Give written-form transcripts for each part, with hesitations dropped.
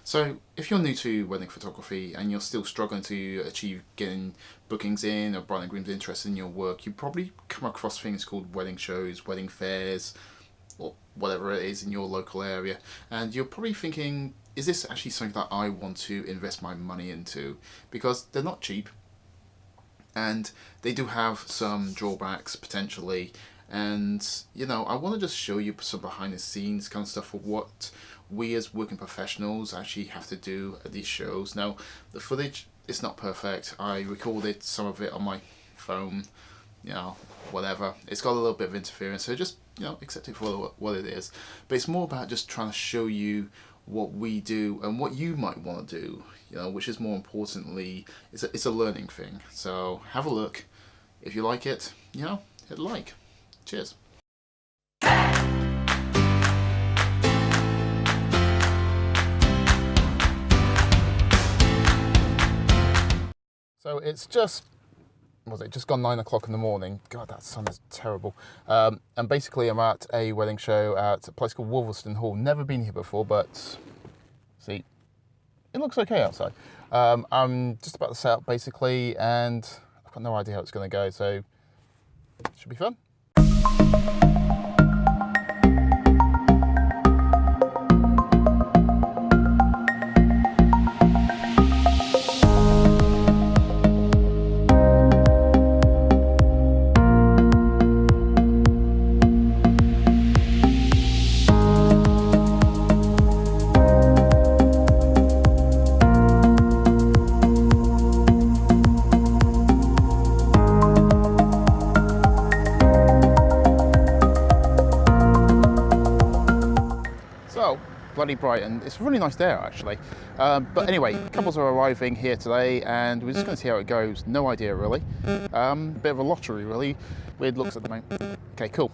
So if you're new to wedding photography and you're still struggling to achieve getting bookings in, or bride and groom's interested in your work, you probably come across things called wedding shows, wedding fairs, or whatever it is in your local area. And you're probably thinking, is this actually something that I want to invest my money into? Because they're not cheap and they do have some drawbacks potentially. And I want to just show you some behind the scenes kind of stuff for what we as working professionals actually have to do at these shows. Now, the footage is not perfect. I recorded some of it on my phone, whatever. It's got a little bit of interference, so just accept it for what it is. But it's more about just trying to show you what we do and what you might want to do, which is more importantly, it's a learning thing. So have a look. If you like it, hit like. Cheers. So it's just gone 9 o'clock in the morning. God, that sun is terrible. And basically I'm at a wedding show at a place called Wolverston Hall. Never been here before, but see, it looks okay outside. I'm just about to set up basically, and I've got no idea how it's going to go, so it should be fun. Bloody Brighton. It's a really nice day actually. But anyway, couples are arriving here today and we're just going to see how it goes. No idea really. Bit of a lottery really. Weird looks at the moment. Okay, cool.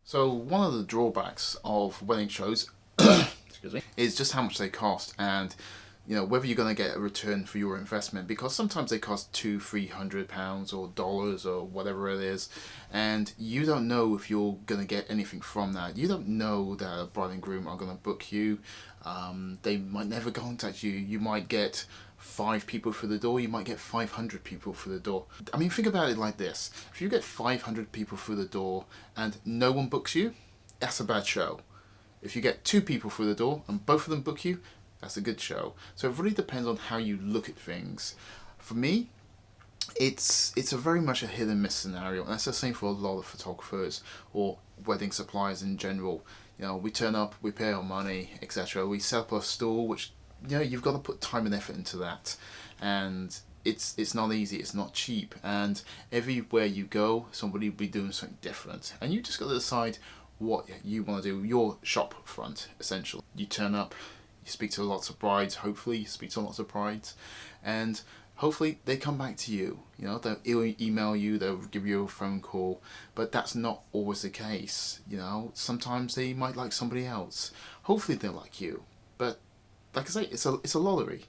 So one of the drawbacks of wedding shows excuse me, is just how much they cost, and whether you're going to get a return for your investment, because sometimes they cost £200-300 or dollars or whatever it is, and you don't know if you're going to get anything from that. You don't know that a bride and groom are going to book you. They might never contact you. You might get 5 people through the door, you might get 500 people through the door. I mean, think about it like this. If you get 500 people through the door and no one books you, that's a bad show. If you get 2 people through the door and both of them book you, that's a good show. So it really depends on how you look at things. For me, it's a very much a hit and miss scenario, and that's the same for a lot of photographers or wedding suppliers in general. We turn up, we pay our money, etc. We set up a stall, which you've got to put time and effort into that, and it's not easy, it's not cheap, and everywhere you go somebody will be doing something different, and you just got to decide what you want to do. Your shop front essentially. You turn up, you speak to lots of brides, hopefully you speak to lots of brides, and hopefully they come back to you. They'll email you, they'll give you a phone call, but that's not always the case. Sometimes they might like somebody else. Hopefully they'll like you, but like I say, it's a lottery,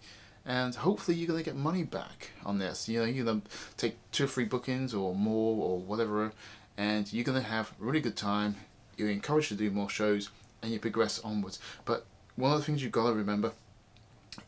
and hopefully you're gonna get money back on this. You're gonna take 2 or 3 bookings or more or whatever, and you're gonna have a really good time. You're encouraged to do more shows, and you progress onwards. But one of the things you've got to remember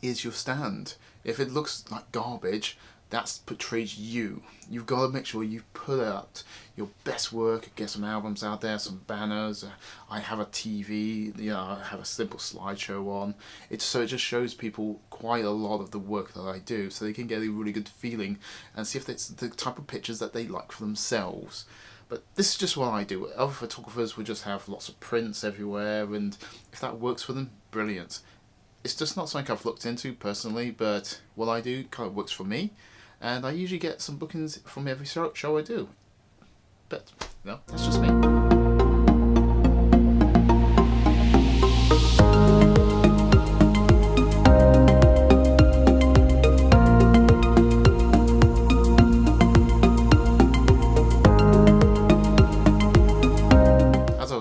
is your stand. If it looks like garbage, that portrays you. You've got to make sure you put out your best work, get some albums out there, some banners. I have a TV, I have a simple slideshow on. So it just shows people quite a lot of the work that I do, so they can get a really good feeling and see if it's the type of pictures that they like for themselves. But this is just what I do. Other photographers would just have lots of prints everywhere, and if that works for them, brilliant. It's just not something I've looked into personally, but what I do kind of works for me, and I usually get some bookings from every show I do. But, that's just me.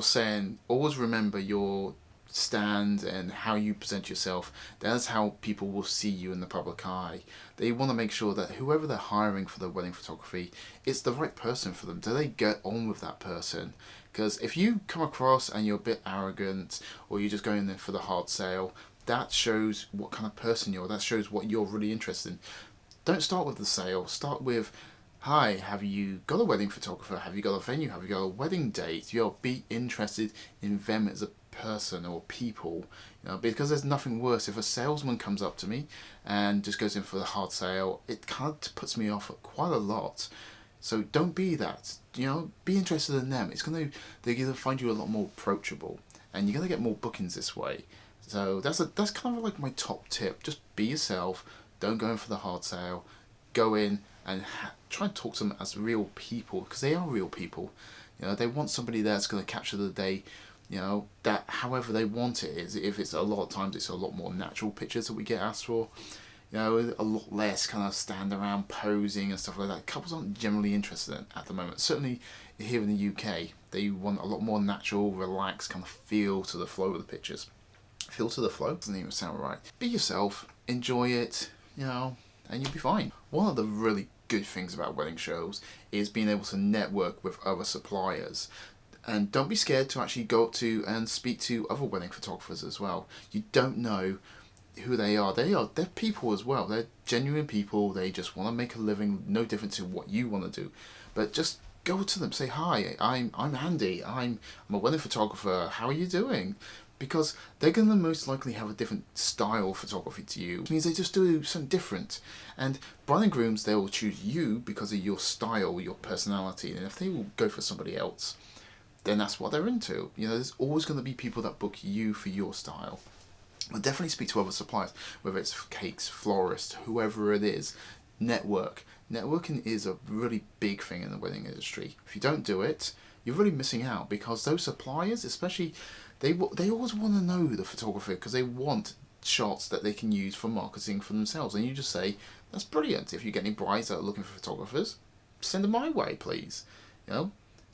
Saying, always remember your stand and how you present yourself. That's how people will see you in the public eye. They want to make sure that whoever they're hiring for the wedding photography, it's the right person for them. Do they get on with that person? Because if you come across and you're a bit arrogant, or you're just going in for the hard sale, that shows what kind of person you're. That shows what you're really interested in. Don't start with the sale. Start with, hi, have you got a wedding photographer? Have you got a venue? Have you got a wedding date? You'll be interested in them as a person or people, because there's nothing worse. If a salesman comes up to me and just goes in for the hard sale, it kind of puts me off quite a lot. So don't be that. Be interested in them. They're gonna find you a lot more approachable, and you're gonna get more bookings this way. So that's kind of like my top tip. Just be yourself. Don't go in for the hard sale. Go in and try and talk to them as real people, because they are real people. They want somebody there that's going to capture the day, that however they want it is. If it's a lot of times, it's a lot more natural pictures that we get asked for. A lot less kind of stand around posing and stuff like that. Couples aren't generally interested in at the moment. Certainly here in the UK, they want a lot more natural, relaxed kind of feel to the flow of the pictures. Feel to the flow doesn't even sound right. Be yourself, enjoy it, and you'll be fine. One of the really good things about wedding shows is being able to network with other suppliers. And don't be scared to actually go up to and speak to other wedding photographers as well. You don't know who they are. They're people as well. They're genuine people. They just want to make a living, no different to what you want to do. But just go to them, say, hi, I'm Andy. I'm a wedding photographer. How are you doing? Because they're going to most likely have a different style of photography to you. It means they just do something different. And bride and grooms, they will choose you because of your style, your personality. And if they will go for somebody else, then that's what they're into. There's always going to be people that book you for your style. But definitely speak to other suppliers, whether it's cakes, florists, whoever it is. Networking is a really big thing in the wedding industry. If you don't do it, you're really missing out, because those suppliers, especially, they always want to know the photographer, because they want shots that they can use for marketing for themselves. And you just say, that's brilliant. If you get any brides that are looking for photographers, send them my way, please.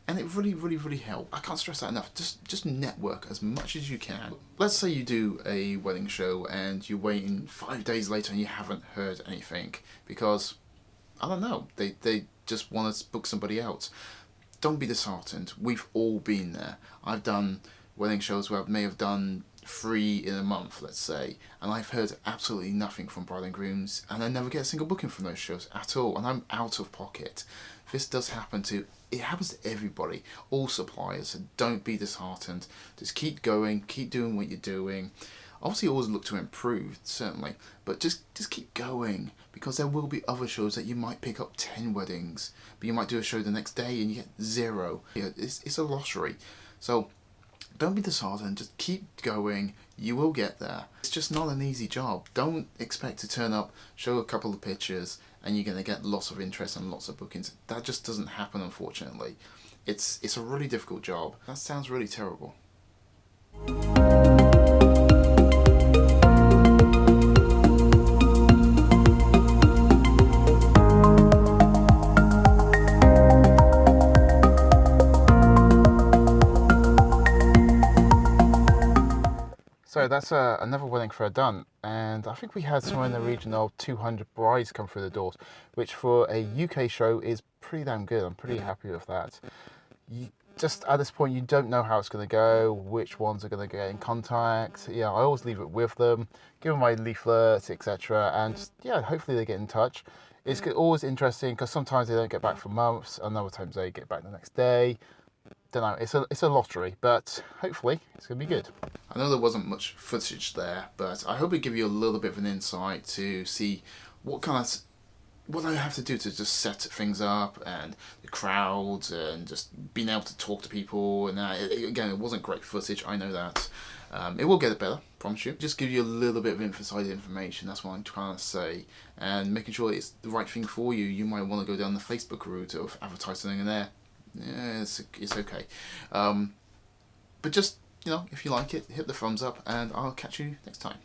And it really, really, really helps. I can't stress that enough. Just network as much as you can. Let's say you do a wedding show and you're waiting 5 days later and you haven't heard anything because, I don't know, they just want to book somebody else. Don't be disheartened. We've all been there. I've done wedding shows where I may have done 3 in a month, let's say, and I've heard absolutely nothing from bride and grooms, and I never get a single booking from those shows at all, and I'm out of pocket. This does happen to everybody, all suppliers, so don't be disheartened. Just keep going, keep doing what you're doing. Obviously always look to improve, certainly, but just keep going, because there will be other shows that you might pick up 10 weddings, but you might do a show the next day and you get 0. It's a lottery. So don't be disheartened, just keep going, you will get there. It's just not an easy job. Don't expect to turn up, show a couple of pictures, and you're going to get lots of interest and lots of bookings. That just doesn't happen, unfortunately. It's a really difficult job. That sounds really terrible. So that's another wedding fair done, and I think we had somewhere in the region of 200 brides come through the doors, which for a UK show is pretty damn good. I'm pretty happy with that. Just at this point, you don't know how it's going to go, which ones are going to get in contact. I always leave it with them, give them my leaflets, etc. And hopefully they get in touch. It's always interesting because sometimes they don't get back for months, and other times they get back the next day. Don't know, it's a lottery, but hopefully it's going to be good. I know there wasn't much footage there, but I hope it gave you a little bit of an insight to see what I have to do to just set things up, and the crowds, and just being able to talk to people. And again, it wasn't great footage, I know that. It will get better, promise you. Just give you a little bit of inside information, that's what I'm trying to say. And making sure it's the right thing for you. You might want to go down the Facebook route of advertising in there. Yeah, it's okay. But just, if you like it, hit the thumbs up, and I'll catch you next time.